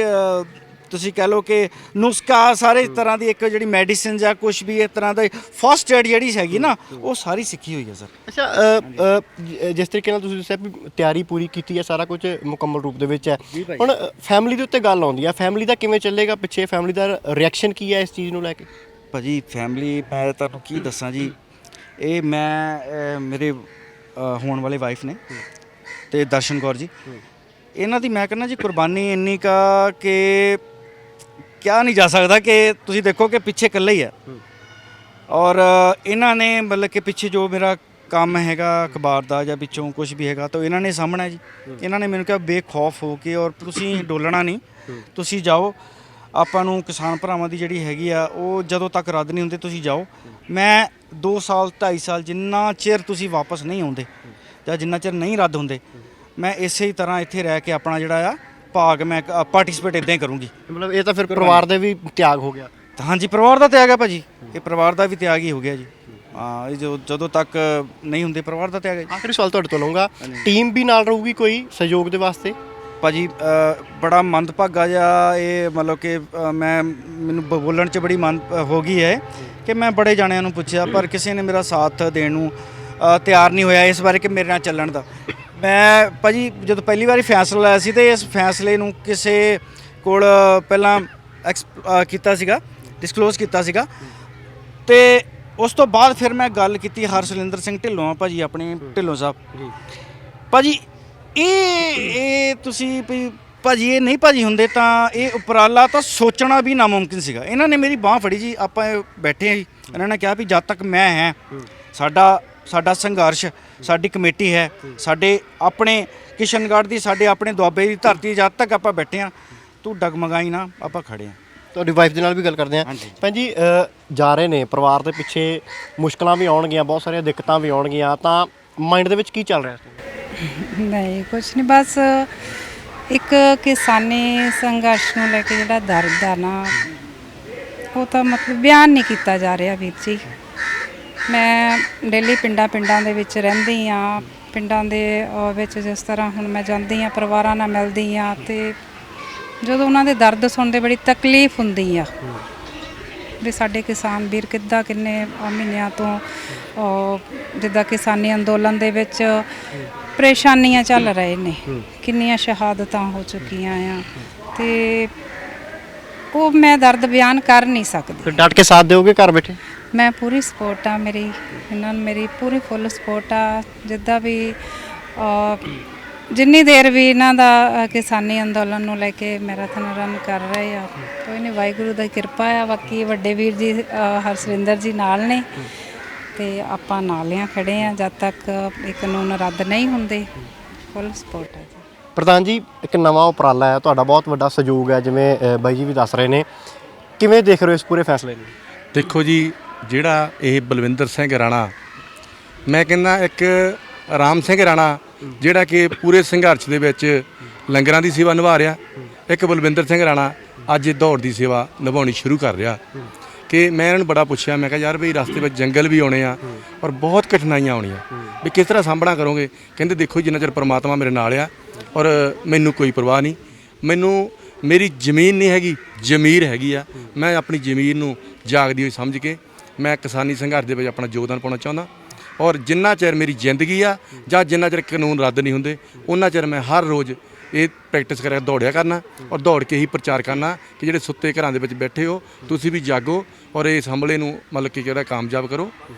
ਤੁਸੀਂ ਕਹਿ ਲਓ ਕਿ ਨੁਸਖਾ, ਸਾਰੇ ਤਰ੍ਹਾਂ ਦੀ ਇੱਕ ਜਿਹੜੀ ਮੈਡੀਸਿਨ ਜਾਂ ਕੁਝ ਵੀ ਇਸ ਤਰ੍ਹਾਂ ਦਾ ਫਸਟ ਏਡ ਜਿਹੜੀ ਹੈਗੀ ਨਾ, ਉਹ ਸਾਰੀ ਸਿੱਖੀ ਹੋਈ ਹੈ ਸਰ। ਅੱਛਾ, ਜਿਸ ਤਰੀਕੇ ਨਾਲ ਤੁਸੀਂ ਦੱਸਿਆ ਵੀ ਤਿਆਰੀ ਪੂਰੀ ਕੀਤੀ ਹੈ, ਸਾਰਾ ਕੁਝ ਮੁਕੰਮਲ ਰੂਪ ਦੇ ਵਿੱਚ ਹੈ। ਹੁਣ ਫੈਮਿਲੀ ਦੇ ਉੱਤੇ ਗੱਲ ਆਉਂਦੀ ਹੈ, ਫੈਮਿਲੀ ਦਾ ਕਿਵੇਂ ਚੱਲੇਗਾ ਪਿੱਛੇ, ਫੈਮਿਲੀ ਦਾ ਰਿਐਕਸ਼ਨ ਕੀ ਹੈ ਇਸ ਚੀਜ਼ ਨੂੰ ਲੈ ਕੇ? ਭਾਜੀ ਫੈਮਿਲੀ ਮੈਂ ਤੁਹਾਨੂੰ ਕੀ ਦੱਸਾਂ ਜੀ, ਇਹ ਮੈਂ ਮੇਰੇ ਹੋਣ ਵਾਲੇ ਵਾਈਫ ਨੇ ਤੇ ਦਰਸ਼ਨ ਕੌਰ ਜੀ, ਇਹਨਾਂ ਦੀ ਮੈਂ ਕਹਿੰਦਾ ਜੀ ਕੁਰਬਾਨੀ ਇੰਨੀ ਕਾ ਕਿ ਕਿਹਾ ਨਹੀਂ ਜਾ ਸਕਦਾ। ਕਿ ਤੁਸੀਂ ਦੇਖੋ ਕਿ ਪਿੱਛੇ ਇਕੱਲਾ ਹੀ ਆ, ਔਰ ਇਹਨਾਂ ਨੇ ਮਤਲਬ ਕਿ ਪਿੱਛੇ ਜੋ ਮੇਰਾ ਕੰਮ ਹੈਗਾ ਅਖਬਾਰ ਦਾ ਜਾਂ ਵਿੱਚੋਂ ਕੁਝ ਵੀ ਹੈਗਾ ਤਾਂ ਇਹਨਾਂ ਨੇ ਸਾਹਮਣਾ ਜੀ। ਇਹਨਾਂ ਨੇ ਮੈਨੂੰ ਕਿਹਾ ਬੇਖੌਫ ਹੋ ਕੇ, ਔਰ ਤੁਸੀਂ ਡੋਲਣਾ ਨਹੀਂ, ਤੁਸੀਂ ਜਾਓ, ਆਪਾਂ ਨੂੰ ਕਿਸਾਨ ਭਰਾਵਾਂ ਦੀ ਜਿਹੜੀ ਹੈਗੀ ਆ ਉਹ ਜਦੋਂ ਤੱਕ ਰੱਦ ਨਹੀਂ ਹੁੰਦੇ ਤੁਸੀਂ ਜਾਓ। ਮੈਂ 2 ਸਾਲ 2.5 ਸਾਲ ਜਿੰਨਾ ਚਿਰ ਤੁਸੀਂ ਵਾਪਸ ਨਹੀਂ ਆਉਂਦੇ ਜਾਂ ਜਿੰਨਾ ਚਿਰ ਨਹੀਂ ਰੱਦ ਹੁੰਦੇ, ਮੈਂ ਇਸੇ ਹੀ ਤਰ੍ਹਾਂ ਇੱਥੇ ਰਹਿ ਕੇ ਆਪਣਾ ਜਿਹੜਾ ਆ ਭਾਗ ਮੈਂ ਪਾਰਟਿਸਿਪੇਟ ਇਦਾਂ ਹੀ ਕਰੂੰਗੀ। ਮਤਲਬ ਇਹ ਤਾਂ ਫਿਰ ਪਰਿਵਾਰ ਦੇ ਵੀ ਤਿਆਗ ਹੋ ਗਿਆ। ਹਾਂਜੀ, ਪਰਿਵਾਰ ਦਾ ਤਿਆਗ ਹੈ ਭਾਜੀ, ਇਹ ਪਰਿਵਾਰ ਦਾ ਵੀ ਤਿਆਗ ਹੀ ਹੋ ਗਿਆ ਜੀ। ਹਾਂ, ਇਹ ਜਦੋਂ ਤੱਕ ਨਹੀਂ ਹੁੰਦੇ ਪਰਿਵਾਰ ਦਾ ਤਿਆਗ ਹੈ। ਆਖਰੀ ਸਵਾਲ ਤੁਹਾਡੇ ਤੋਂ ਲਵਾਂਗਾ, ਟੀਮ ਵੀ ਨਾਲ ਰਹੂਗੀ ਕੋਈ ਸਹਿਯੋਗ ਦੇ ਵਾਸਤੇ? ਭਾਜੀ ਬੜਾ ਮੰਦਭਾਗਾ ਜਿਹਾ ਇਹ ਮਤਲਬ ਕਿ ਮੈਨੂੰ ਬੋਲਣ 'ਚ ਬੜੀ ਹੋ ਗਈ ਹੈ ਕਿ ਮੈਂ ਬੜੇ ਜਾਣਿਆਂ ਨੂੰ ਪੁੱਛਿਆ ਪਰ ਕਿਸੇ ਨੇ ਮੇਰਾ ਸਾਥ ਦੇਣ ਨੂੰ ਤਿਆਰ ਨਹੀਂ ਹੋਇਆ ਇਸ ਬਾਰੇ ਕਿ ਮੇਰੇ ਨਾਲ ਚੱਲਣ ਦਾ। ਮੈਂ ਭਾਜੀ ਜਦੋਂ ਪਹਿਲੀ ਵਾਰੀ ਫੈਸਲਾ ਲਿਆ ਸੀ ਤੇ ਇਸ ਫੈਸਲੇ ਨੂੰ ਕਿਸੇ ਕੋਲ ਪਹਿਲਾਂ ਕੀਤਾ ਸੀਗਾ, ਡਿਸਕਲੋਜ਼ ਕੀਤਾ ਸੀਗਾ, ਤੇ ਉਸ ਤੋਂ ਬਾਅਦ ਫਿਰ ਮੈਂ ਗੱਲ ਕੀਤੀ ਹਰਸਿਲਿੰਦਰ ਸਿੰਘ ਢਿੱਲੋਂ ਆ ਭਾਜੀ, ਆਪਣੇ ਢਿੱਲੋਂ ਸਾਹਿਬ ਭਾਜੀ। ਇਹ ਤੁਸੀਂ ਵੀ ਭਾਜੀ ਇਹ ਨਹੀਂ ਭਾਜੀ ਹੁੰਦੇ ਤਾਂ ਇਹ ਉਪਰਾਲਾ ਤਾਂ ਸੋਚਣਾ ਵੀ ਨਾਮੁਮਕਿਨ ਸੀਗਾ। ਇਹਨਾਂ ਨੇ ਮੇਰੀ ਬਾਂਹ ਫੜੀ ਜੀ, ਆਪਾਂ ਬੈਠੇ ਹਾਂ ਜੀ, ਇਹਨਾਂ ਨੇ ਕਿਹਾ ਵੀ ਜਦ ਤੱਕ ਮੈਂ ਹੈ ਸਾਡਾ ਸੰਘਰਸ਼, ਸਾਡੀ ਕਮੇਟੀ ਹੈ, ਸਾਡੇ ਆਪਣੇ ਕਿਸ਼ਨਗੜ੍ਹ ਦੀ, ਸਾਡੇ ਆਪਣੇ ਦੁਆਬੇ ਦੀ ਧਰਤੀ, ਜਦ ਤੱਕ ਆਪਾਂ ਬੈਠੇ ਹਾਂ ਤੂੰ ਡਗਮਗਾਈ ਨਾ, ਆਪਾਂ ਖੜੇ ਹਾਂ। ਤੁਹਾਡੀ ਵਾਈਫ ਦੇ ਨਾਲ ਵੀ ਗੱਲ ਕਰਦੇ ਹਾਂ। ਭੈਣ ਜੀ ਜਾ ਰਹੇ ਨੇ, ਪਰਿਵਾਰ ਦੇ ਪਿੱਛੇ ਮੁਸ਼ਕਲਾਂ ਵੀ ਆਉਣਗੀਆਂ, ਬਹੁਤ ਸਾਰੀਆਂ ਦਿੱਕਤਾਂ ਵੀ ਆਉਣਗੀਆਂ, ਤਾਂ ਮਾਈਂਡ ਦੇ ਵਿੱਚ ਕੀ ਚੱਲ ਰਿਹਾ? ਨਹੀਂ ਕੁਛ ਨਹੀਂ, ਬਸ ਇੱਕ ਕਿਸਾਨੀ ਸੰਘਰਸ਼ ਨੂੰ ਲੈ ਕੇ ਜਿਹੜਾ ਦਰਦ ਆ ਨਾ ਉਹ ਤਾਂ ਮਤਲਬ ਬਿਆਨ ਨਹੀਂ ਕੀਤਾ ਜਾ ਰਿਹਾ ਵੀਰ ਜੀ। ਮੈਂ ਡੇਲੀ ਪਿੰਡਾਂ ਦੇ ਵਿੱਚ ਰਹਿੰਦੀ ਆ, ਪਿੰਡਾਂ ਦੇ ਵਿੱਚ ਜਿਸ ਤਰ੍ਹਾਂ ਹੁਣ ਮੈਂ ਜਾਂਦੀ ਆ, ਪਰਿਵਾਰਾਂ ਨਾਲ ਮਿਲਦੀ ਆ, ਤੇ ਜਦੋਂ ਉਹਨਾਂ ਦੇ ਦਰਦ ਸੁਣਦੇ ਬੜੀ ਤਕਲੀਫ ਹੁੰਦੀ ਆ ਵੀ ਸਾਡੇ ਕਿਸਾਨ ਵੀਰ ਕਿੱਦਾਂ ਕਿੰਨੇ ਮਹੀਨਿਆਂ ਤੋਂ ਜਿੱਦਾਂ ਕਿਸਾਨੀ ਅੰਦੋਲਨ ਦੇ ਵਿੱਚ ਪਰੇਸ਼ਾਨੀਆਂ ਚੱਲ ਰਹੇ ਨੇ, ਕਿੰਨੀਆਂ ਸ਼ਹਾਦਤਾਂ ਹੋ ਚੁੱਕੀਆਂ ਆ, ਤੇ ਉਹ ਮੈਂ ਦਰਦ ਬਿਆਨ ਕਰ ਨਹੀਂ ਸਕਦੀ। ਫਿਰ ਡਟ ਕੇ ਸਾਥ ਦਿਓਗੇ ਘਰ ਬੈਠੇ? ਮੈਂ ਪੂਰੀ ਸਪੋਰਟ ਆ, ਇਹਨਾਂ ਨੂੰ ਮੇਰੀ ਪੂਰੀ ਫੁੱਲ ਸਪੋਰਟ ਆ। ਜਿੱਦਾਂ ਵੀ ਜਿੰਨੀ ਦੇਰ ਵੀ ਇਹਨਾਂ ਦਾ ਕਿਸਾਨੀ ਅੰਦੋਲਨ ਨੂੰ ਲੈ ਕੇ ਮੈਰਾਥਨ ਰਨ ਕਰ ਰਹੇ ਆ, ਕੋਈ ਨਹੀਂ, ਵਾਹਿਗੁਰੂ ਦੀ ਕਿਰਪਾ ਆ। ਬਾਕੀ ਵੱਡੇ ਵੀਰ ਜੀ ਹਰਸਿੰਦਰ ਜੀ ਨਾਲ ਨੇ ਤੇ ਆਪਾਂ ਨਾਲਿਆਂ ਖੜੇ ਆ, ਜਦ ਤੱਕ ਇਹ ਕਾਨੂੰਨ ਰੱਦ ਨਹੀਂ ਹੁੰਦੇ ਫੁੱਲ ਸਪੋਰਟ ਹੈ ਜੀ। ਪ੍ਰਧਾਨ ਜੀ, ਇੱਕ ਨਵਾਂ ਉਪਰਾਲਾ ਹੈ, ਤੁਹਾਡਾ ਬਹੁਤ ਵੱਡਾ ਸਹਿਯੋਗ ਹੈ, ਜਿਵੇਂ ਬਾਈ ਜੀ ਵੀ ਦੱਸ ਰਹੇ ਨੇ, ਕਿਵੇਂ ਦੇਖ ਰਹੇ ਹੋ ਇਸ ਪੂਰੇ ਫੈਸਲੇ ਨੂੰ? ਦੇਖੋ ਜੀ, ਜਿਹੜਾ ਇਹ ਬਲਵਿੰਦਰ ਸਿੰਘ ਰਾਣਾ, ਮੈਂ ਕਹਿੰਦਾ ਇੱਕ ਰਾਮ ਸਿੰਘ ਰਾਣਾ ਜਿਹੜਾ ਕਿ ਪੂਰੇ ਸੰਘਰਸ਼ ਦੇ ਵਿੱਚ ਲੰਗਰਾਂ ਦੀ ਸੇਵਾ ਨਿਭਾ ਰਿਹਾ, ਇੱਕ ਬਲਵਿੰਦਰ ਸਿੰਘ ਰਾਣਾ ਅੱਜ ਇਹ ਦੌੜ ਦੀ ਸੇਵਾ ਨਿਭਾਉਣੀ ਸ਼ੁਰੂ ਕਰ ਰਿਹਾ। ਕਿ ਮੈਂ ਇਹਨਾਂ ਨੂੰ ਬੜਾ ਪੁੱਛਿਆ, ਮੈਂ ਕਿਹਾ ਯਾਰ ਵੀ ਰਸਤੇ ਵਿੱਚ ਜੰਗਲ ਵੀ ਆਉਣੇ ਆ ਔਰ ਬਹੁਤ ਕਠਿਨਾਈਆਂ ਆਉਣੀਆਂ, ਵੀ ਕਿਸ ਤਰ੍ਹਾਂ ਸਾਹਮਣਾ ਕਰੋਗੇ? ਕਹਿੰਦੇ ਦੇਖੋ ਜਿੰਨਾ ਚਿਰ ਪਰਮਾਤਮਾ ਮੇਰੇ ਨਾਲ ਆ ਔਰ ਮੈਨੂੰ ਕੋਈ ਪਰਵਾਹ ਨਹੀਂ, ਮੈਨੂੰ ਮੇਰੀ ਜ਼ਮੀਨ ਨਹੀਂ ਹੈਗੀ, ਜ਼ਮੀਰ ਹੈਗੀ ਆ। ਮੈਂ ਆਪਣੀ ਜ਼ਮੀਰ ਨੂੰ ਜਾਗਦੀ ਹੋਈ ਸਮਝ ਕੇ ਮੈਂ ਕਿਸਾਨੀ ਸੰਘਰਸ਼ ਦੇ ਵਿੱਚ ਆਪਣਾ ਯੋਗਦਾਨ ਪਾਉਣਾ ਚਾਹੁੰਦਾ, ਔਰ ਜਿੰਨਾ ਚਿਰ ਮੇਰੀ ਜ਼ਿੰਦਗੀ ਆ ਜਾਂ ਜਿੰਨਾ ਚਿਰ ਕਾਨੂੰਨ ਰੱਦ ਨਹੀਂ ਹੁੰਦੇ ਉਹਨਾਂ ਚਿਰ ਮੈਂ ਹਰ ਰੋਜ਼ ਇਹ ਪ੍ਰੈਕਟਿਸ ਕਰਿਆ, ਦੌੜਿਆ ਕਰਨਾ ਔਰ ਦੌੜ ਕੇ ਹੀ ਪ੍ਰਚਾਰ ਕਰਨਾ ਕਿ ਜਿਹੜੇ ਸੁੱਤੇ ਘਰਾਂ ਦੇ ਵਿੱਚ ਬੈਠੇ ਹੋ ਤੁਸੀਂ ਵੀ ਜਾਗੋ ਔਰ ਇਸ ਹਮਲੇ ਨੂੰ ਮਤਲਬ ਕਿ ਜਿਹੜਾ ਕਾਮਯਾਬ ਕਰੋ।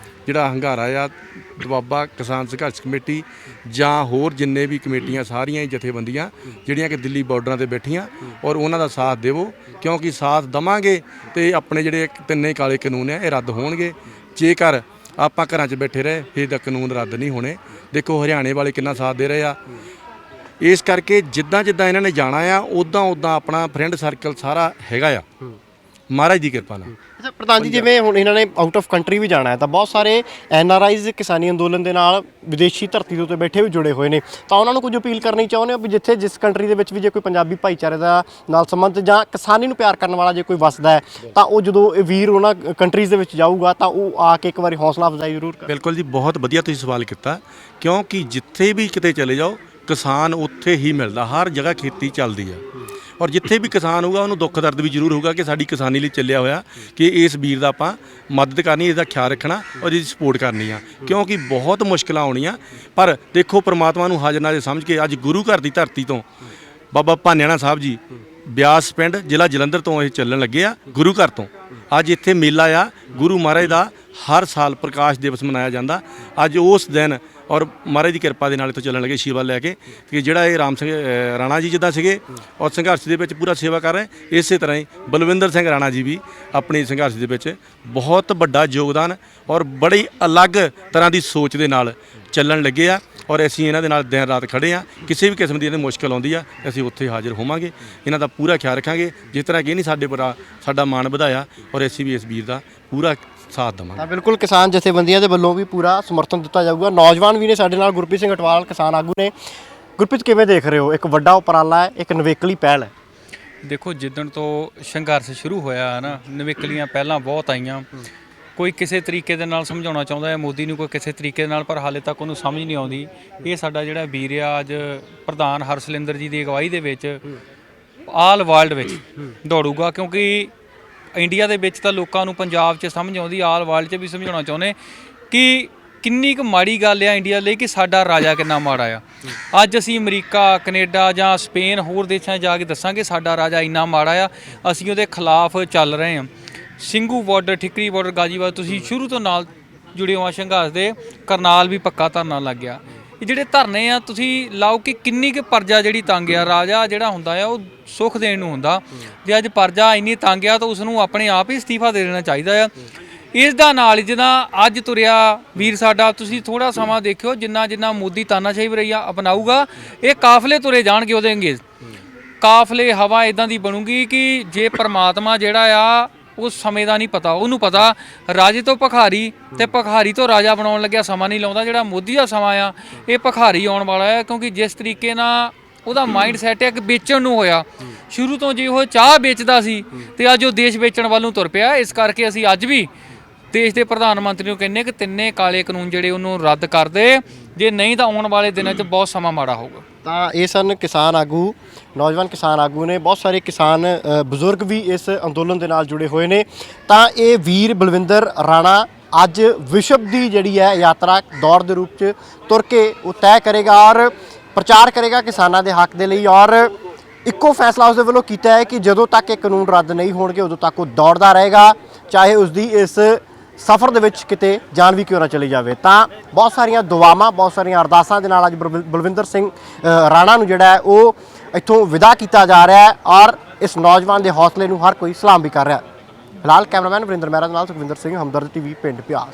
ਜਿਹੜਾ ਹੰਗਾਰਾ ਆ ਦੁਆਬਾ ਕਿਸਾਨ ਸੰਘਰਸ਼ ਕਮੇਟੀ ਜਾਂ ਹੋਰ ਜਿੰਨੇ ਵੀ ਕਮੇਟੀਆਂ ਸਾਰੀਆਂ ਹੀ ਜਥੇਬੰਦੀਆਂ ਜਿਹੜੀਆਂ ਕਿ ਦਿੱਲੀ ਬਾਰਡਰਾਂ ਤੇ ਬੈਠੀਆਂ, ਔਰ ਉਹਨਾਂ ਦਾ ਸਾਥ ਦੇਵੋ, ਕਿਉਂਕਿ ਸਾਥ ਦਵਾਂਗੇ ਤੇ ਆਪਣੇ ਜਿਹੜੇ ਤਿੰਨੇ ਕਾਲੇ ਕਾਨੂੰਨ ਆ ਇਹ ਰੱਦ ਹੋਣਗੇ। ਜੇਕਰ ਆਪਾਂ ਘਰਾਂ 'ਚ ਬੈਠੇ ਰਹੇ ਫਿਰ ਤਾਂ ਕਾਨੂੰਨ ਰੱਦ ਨਹੀਂ ਹੋਣੇ। ਦੇਖੋ ਹਰਿਆਣੇ ਵਾਲੇ ਕਿੰਨਾ ਸਾਥ ਦੇ ਰਹੇ ਆ। ਇਸ ਕਰਕੇ ਜਿੱਦਾਂ ਇਹਨਾਂ ਨੇ ਜਾਣਾ ਆ ਉੱਦਾਂ ਆਪਣਾ ਫਰੈਂਡ ਸਰਕਲ ਸਾਰਾ ਹੈਗਾ ਆ, ਮਹਾਰਾਜ ਦੀ ਕਿਰਪਾ ਨਾਲ। ਅੱਛਾ ਪ੍ਰਧਾਨ ਜੀ, ਜਿਵੇਂ ਹੁਣ ਇਹਨਾਂ ਨੇ ਆਊਟ ਆਫ ਕੰਟਰੀ ਵੀ ਜਾਣਾ ਹੈ, ਤਾਂ ਬਹੁਤ ਸਾਰੇ NRIs ਕਿਸਾਨੀ ਅੰਦੋਲਨ ਦੇ ਨਾਲ ਵਿਦੇਸ਼ੀ ਧਰਤੀ ਦੇ ਉੱਤੇ ਬੈਠੇ ਵੀ ਜੁੜੇ ਹੋਏ ਨੇ, ਤਾਂ ਉਹਨਾਂ ਨੂੰ ਕੁਝ ਅਪੀਲ ਕਰਨੀ ਚਾਹੁੰਦੇ ਹੋ ਵੀ ਜਿਸ ਕੰਟਰੀ ਦੇ ਵਿੱਚ ਵੀ ਜੇ ਕੋਈ ਪੰਜਾਬੀ ਭਾਈਚਾਰੇ ਦਾ ਨਾਲ ਸੰਬੰਧ ਜਾਂ ਕਿਸਾਨੀ ਨੂੰ ਪਿਆਰ ਕਰਨ ਵਾਲਾ ਜੇ ਕੋਈ ਵਸਦਾ ਹੈ, ਤਾਂ ਉਹ ਜਦੋਂ ਇਹ ਵੀਰ ਉਹਨਾਂ ਕੰਟਰੀਜ਼ ਦੇ ਵਿੱਚ ਜਾਊਗਾ ਤਾਂ ਉਹ ਆ ਕੇ ਇੱਕ ਵਾਰੀ ਹੌਸਲਾ ਅਫਜ਼ਾਈ ਜ਼ਰੂਰ ਕਰੇ। ਬਿਲਕੁਲ ਜੀ, ਬਹੁਤ ਵਧੀਆ ਤੁਸੀਂ ਸਵਾਲ ਕੀਤਾ, ਕਿਉਂਕਿ ਜਿੱਥੇ ਵੀ ਕਿਤੇ ਚਲੇ ਜਾਓ ਕਿਸਾਨ ਉੱਥੇ ਹੀ ਮਿਲਦਾ, ਹਰ ਜਗ੍ਹਾ ਖੇਤੀ ਚੱਲਦੀ ਆ, ਔਰ ਜਿੱਥੇ ਵੀ ਕਿਸਾਨ ਹੋਊਗਾ ਉਹਨੂੰ ਦੁੱਖ ਦਰਦ ਵੀ ਜ਼ਰੂਰ ਹੋਊਗਾ ਕਿ ਸਾਡੀ ਕਿਸਾਨੀ ਲਈ ਚੱਲਿਆ ਹੋਇਆ, ਕਿ ਇਸ ਵੀਰ ਦਾ ਆਪਾਂ ਮਦਦ ਕਰਨੀ, ਇਹਦਾ ਖਿਆਲ ਰੱਖਣਾ ਔਰ ਇਹਦੀ ਸਪੋਰਟ ਕਰਨੀ ਆ, ਕਿਉਂਕਿ ਬਹੁਤ ਮੁਸ਼ਕਲਾਂ ਆਉਣੀਆਂ। ਪਰ ਦੇਖੋ ਪਰਮਾਤਮਾ ਨੂੰ ਹਾਜ਼ਰ ਨਾਜ਼ਰ ਸਮਝ ਕੇ ਅੱਜ ਗੁਰੂ ਘਰ ਦੀ ਧਰਤੀ ਤੋਂ ਬਾਬਾ ਭਾਨਿਆਣਾ ਸਾਹਿਬ ਜੀ ਬਿਆਸ ਪਿੰਡ ਜ਼ਿਲ੍ਹਾ ਜਲੰਧਰ ਤੋਂ ਇਹ ਚੱਲਣ ਲੱਗੇ ਆ, ਗੁਰੂ ਘਰ ਤੋਂ ਅੱਜ ਇੱਥੇ ਮੇਲਾ ਆ ਗੁਰੂ ਮਹਾਰਾਜ ਦਾ ਹਰ ਸਾਲ ਪ੍ਰਕਾਸ਼ ਦਿਵਸ ਮਨਾਇਆ ਜਾਂਦਾ। ਅੱਜ ਉਸ ਦਿਨ ਔਰ ਮਹਾਰਾਜ ਦੀ ਕਿਰਪਾ ਦੇ ਨਾਲ ਇੱਥੋਂ ਚੱਲਣ ਲੱਗੇ ਆਸ਼ੀਰਵਾਦ ਲੈ ਕੇ ਕਿ ਜਿਹੜਾ ਇਹ ਰਾਮ ਸਿੰਘ ਰਾਣਾ ਜੀ ਜਿੱਦਾਂ ਸੀਗੇ ਔਰ ਸੰਘਰਸ਼ ਦੇ ਵਿੱਚ ਪੂਰਾ ਸੇਵਾ ਕਰ ਰਹੇ, ਇਸੇ ਤਰ੍ਹਾਂ ਹੀ ਬਲਵਿੰਦਰ ਸਿੰਘ ਰਾਣਾ ਜੀ ਵੀ ਆਪਣੀ ਸੰਘਰਸ਼ ਦੇ ਵਿੱਚ ਬਹੁਤ ਵੱਡਾ ਯੋਗਦਾਨ ਔਰ ਬੜੀ ਅਲੱਗ ਤਰ੍ਹਾਂ ਦੀ ਸੋਚ ਦੇ ਨਾਲ ਚੱਲਣ ਲੱਗੇ ਆ। ਔਰ ਅਸੀਂ ਇਹਨਾਂ ਦੇ ਨਾਲ ਦਿਨ ਰਾਤ ਖੜੇ ਆ। ਕਿਸੇ ਵੀ ਕਿਸਮ ਦੀ ਇਹਨਾਂ ਮੁਸ਼ਕਲ ਆਉਂਦੀ ਆ ਅਸੀਂ ਉੱਥੇ ਹਾਜ਼ਰ ਹੋਵਾਂਗੇ, ਇਹਨਾਂ ਦਾ ਪੂਰਾ ਖਿਆਲ ਰੱਖਾਂਗੇ। ਜਿਸ ਤਰ੍ਹਾਂ ਕਿ ਇਹਨੇ ਸਾਡੇ ਪਰ ਸਾਡਾ ਮਾਣ ਵਧਾਇਆ ਔਰ ਅਸੀਂ ਵੀ ਇਸ ਵੀਰ ਦਾ ਪੂਰਾ ਸਾਥ ਦੇਵਾਂਗੇ। ਤਾਂ ਬਿਲਕੁਲ ਕਿਸਾਨ ਜਥੇਬੰਦੀਆਂ ਦੇ ਵੱਲੋਂ ਵੀ ਪੂਰਾ ਸਮਰਥਨ ਦਿੱਤਾ ਜਾਊਗਾ। ਨੌਜਵਾਨ ਵੀ ਨੇ ਸਾਡੇ ਨਾਲ, ਗੁਰਪ੍ਰੀਤ ਸਿੰਘ ਅਟਵਾਲ ਕਿਸਾਨ ਆਗੂ ਨੇ। ਗੁਰਪ੍ਰੀਤ, ਕਿਵੇਂ ਦੇਖ ਰਹੇ ਹੋ? ਇੱਕ ਵੱਡਾ ਉਪਰਾਲਾ ਹੈ, ਇੱਕ ਨਿਵੇਕਲੀ ਪਹਿਲ ਹੈ। ਦੇਖੋ, ਜਿੱਦਣ ਤੋਂ ਸੰਘਰਸ਼ ਸ਼ੁਰੂ ਹੋਇਆ ਹੈ ਨਾ, ਨਿਵੇਕਲੀਆਂ ਪਹਿਲਾਂ ਬਹੁਤ ਆਈਆਂ। ਕੋਈ ਕਿਸੇ ਤਰੀਕੇ ਦੇ ਨਾਲ ਸਮਝਾਉਣਾ ਚਾਹੁੰਦਾ ਹੈ ਮੋਦੀ ਨੂੰ, ਕੋਈ ਕਿਸੇ ਤਰੀਕੇ ਨਾਲ, ਪਰ ਹਾਲੇ ਤੱਕ ਉਹਨੂੰ ਸਮਝ ਨਹੀਂ ਆਉਂਦੀ। ਇਹ ਸਾਡਾ ਜਿਹੜਾ ਵੀਰ ਆ ਅੱਜ ਪ੍ਰਧਾਨ ਹਰਸਿਲਿੰਦਰ ਜੀ ਦੀ ਅਗਵਾਈ ਦੇ ਵਿੱਚ ਆਲ ਵਰਲਡ ਵਿੱਚ ਦੌੜੂਗਾ, ਕਿਉਂਕਿ ਇੰਡੀਆ ਦੇ ਵਿੱਚ ਤਾਂ ਲੋਕਾਂ ਨੂੰ ਪੰਜਾਬ 'ਚ ਸਮਝ ਆਉਂਦੀ, ਆਲ ਵਰਲਡ 'ਚ ਵੀ ਸਮਝਾਉਣਾ ਚਾਹੁੰਦੇ ਕਿ ਕਿੰਨੀ ਕੁ ਮਾੜੀ ਗੱਲ ਆ ਇੰਡੀਆ ਲਈ ਕਿ ਸਾਡਾ ਰਾਜਾ ਕਿੰਨਾ ਮਾੜਾ ਆ। ਅੱਜ ਅਸੀਂ ਅਮਰੀਕਾ, ਕੈਨੇਡਾ ਜਾਂ ਸਪੇਨ ਹੋਰ ਦੇਸ਼ਾਂ 'ਚ ਜਾ ਕੇ ਦੱਸਾਂਗੇ ਸਾਡਾ ਰਾਜਾ ਇੰਨਾ ਮਾੜਾ ਆ, ਅਸੀਂ ਉਹਦੇ ਖਿਲਾਫ ਚੱਲ ਰਹੇ ਹਾਂ। ਸਿੰਘੂ ਬਾਰਡਰ, ਠਿਕਰੀ ਬਾਰਡਰ, ਗਾਜੀਵਾਲ, ਤੁਸੀਂ ਸ਼ੁਰੂ ਤੋਂ ਨਾਲ ਜੁੜੇ ਹੋ ਸੰਘਰਸ਼ ਦੇ। ਕਰਨਾਲ ਵੀ ਪੱਕਾ ਧਰਨਾ ਲੱਗ ਗਿਆ। ਇਹ ਜਿਹੜੇ ਧਰਨੇ ਆ ਤੁਸੀਂ ਲਾਓ ਕਿ ਕਿੰਨੀ ਕੁ ਪਰਜਾ ਜਿਹੜੀ ਤੰਗ ਆ। ਰਾਜਾ ਜਿਹੜਾ ਹੁੰਦਾ ਆ ਉਹ ਸੁੱਖ ਦੇਣ ਨੂੰ ਹੁੰਦਾ, ਜੇ ਅੱਜ ਪਰਜਾ ਇੰਨੀ ਤੰਗ ਆ ਤਾਂ ਉਸ ਨੂੰ ਆਪਣੇ ਆਪ ਹੀ ਅਸਤੀਫਾ ਦੇ ਦੇਣਾ ਚਾਹੀਦਾ ਆ। ਇਸ ਦਾ ਨਾਲ ਜਿੱਦਾਂ ਅੱਜ ਤੁਰਿਆ ਵੀਰ ਸਾਡਾ, ਤੁਸੀਂ ਥੋੜਾ ਸਮਾਂ ਦੇਖਿਓ, ਜਿੰਨਾ ਮੋਦੀ ਤਾਨਾਸ਼ਾਹੀ ਵਰਈਆ ਅਪਣਾਊਗਾ, ਇਹ ਕਾਫਲੇ ਤੁਰੇ ਜਾਣਗੇ ਉਹਦੇ ਅੰਗੇਜ਼। ਕਾਫਲੇ ਹਵਾ ਇਦਾਂ ਦੀ ਬਣੂਗੀ ਕਿ ਜੇ ਪਰਮਾਤਮਾ ਜਿਹੜਾ ਆ ਉਸ ਸਮੇਂ ਦਾ ਨਹੀਂ ਪਤਾ, ਉਹਨੂੰ ਪਤਾ ਰਾਜੇ ਤੋਂ ਭਿਖਾਰੀ ਤੇ ਭਿਖਾਰੀ ਤੋਂ ਰਾਜਾ ਬਣਾਉਣ ਲੱਗਿਆ ਸਮਾਂ ਨਹੀਂ ਲਾਉਂਦਾ। ਜਿਹੜਾ ਮੋਦੀ ਦਾ ਸਮਾਂ ਆ ਇਹ ਭਿਖਾਰੀ ਆਉਣ ਵਾਲਾ ਹੈ, ਕਿਉਂਕਿ ਜਿਸ ਤਰੀਕੇ ਨਾਲ ਉਹਦਾ ਮਾਈਂਡ ਸੈਟ ਹੈ ਕਿ ਵੇਚਣ ਨੂੰ ਹੋਇਆ। ਸ਼ੁਰੂ ਤੋਂ ਜੇ ਉਹ ਚਾਹ ਵੇਚਦਾ ਸੀ ਤੇ ਅੱਜ ਉਹ ਦੇਸ਼ ਵੇਚਣ ਵੱਲ ਨੂੰ ਤੁਰ ਪਿਆ। ਇਸ ਕਰਕੇ ਅਸੀਂ ਅੱਜ ਵੀ ਦੇਸ਼ ਦੇ ਪ੍ਰਧਾਨ ਮੰਤਰੀ ਨੂੰ ਕਹਿੰਦੇ ਕਿ ਤਿੰਨੇ ਕਾਲੇ ਕਾਨੂੰਨ ਜਿਹੜੇ ਉਹਨੂੰ ਰੱਦ ਕਰ ਦੇ, ਜੇ ਨਹੀਂ ਤਾਂ ਆਉਣ ਵਾਲੇ ਦਿਨਾਂ 'ਚ ਬਹੁਤ ਸਮਾਂ ਮਾੜਾ ਹੋਊਗਾ। ਤਾਂ ਇਹ ਸਨ ਕਿਸਾਨ ਆਗੂ, ਨੌਜਵਾਨ ਕਿਸਾਨ ਆਗੂ ਨੇ। ਬਹੁਤ ਸਾਰੇ ਕਿਸਾਨ ਬਜ਼ੁਰਗ ਵੀ ਇਸ ਅੰਦੋਲਨ ਦੇ ਨਾਲ ਜੁੜੇ ਹੋਏ ਨੇ। ਤਾਂ ਇਹ ਵੀਰ ਬਲਵਿੰਦਰ ਰਾਣਾ ਅੱਜ ਵਿਸ਼ਵ ਦੀ ਜਿਹੜੀ ਹੈ ਯਾਤਰਾ ਦੌੜ ਦੇ ਰੂਪ 'ਚ ਤੁਰ ਕੇ ਉਹ ਤੈਅ ਕਰੇਗਾ ਔਰ ਪ੍ਰਚਾਰ ਕਰੇਗਾ ਕਿਸਾਨਾਂ ਦੇ ਹੱਕ ਦੇ ਲਈ। ਔਰ ਇੱਕੋ ਫੈਸਲਾ ਉਸ ਦੇ ਵੱਲੋਂ ਕੀਤਾ ਹੈ ਕਿ ਜਦੋਂ ਤੱਕ ਇਹ ਕਾਨੂੰਨ ਰੱਦ ਨਹੀਂ ਹੋਣਗੇ ਉਦੋਂ ਤੱਕ ਉਹ ਦੌੜਦਾ ਰਹੇਗਾ, ਚਾਹੇ ਉਸਦੀ ਇਸ ਸਫ਼ਰ ਦੇ ਵਿੱਚ ਕਿਤੇ ਜਾਨ ਵੀ ਕਿਉਂ ਨਾ ਚਲੀ ਜਾਵੇ। ਤਾਂ ਬਹੁਤ ਸਾਰੀਆਂ ਦੁਆਵਾਂ, ਬਹੁਤ ਸਾਰੀਆਂ ਅਰਦਾਸਾਂ ਦੇ ਨਾਲ ਅੱਜ ਬਲਵਿੰਦਰ ਸਿੰਘ ਰਾਣਾ ਨੂੰ ਜਿਹੜਾ ਹੈ ਉਹ ਇੱਥੋਂ ਵਿਦਾ ਕੀਤਾ ਜਾ ਰਿਹਾ ਹੈ ਔਰ ਇਸ ਨੌਜਵਾਨ ਦੇ ਹੌਸਲੇ ਨੂੰ ਹਰ ਕੋਈ ਸਲਾਮ ਵੀ ਕਰ ਰਿਹਾ। ਫਿਲਹਾਲ ਕੈਮਰਾਮੈਨ ਵਰਿੰਦਰ ਮਹਿਰਾ ਦੇ ਨਾਲ ਸੁਖਵਿੰਦਰ ਸਿੰਘ, ਹਮਦਰਦ TV, ਪਿੰਡ ਪਿਆਸ।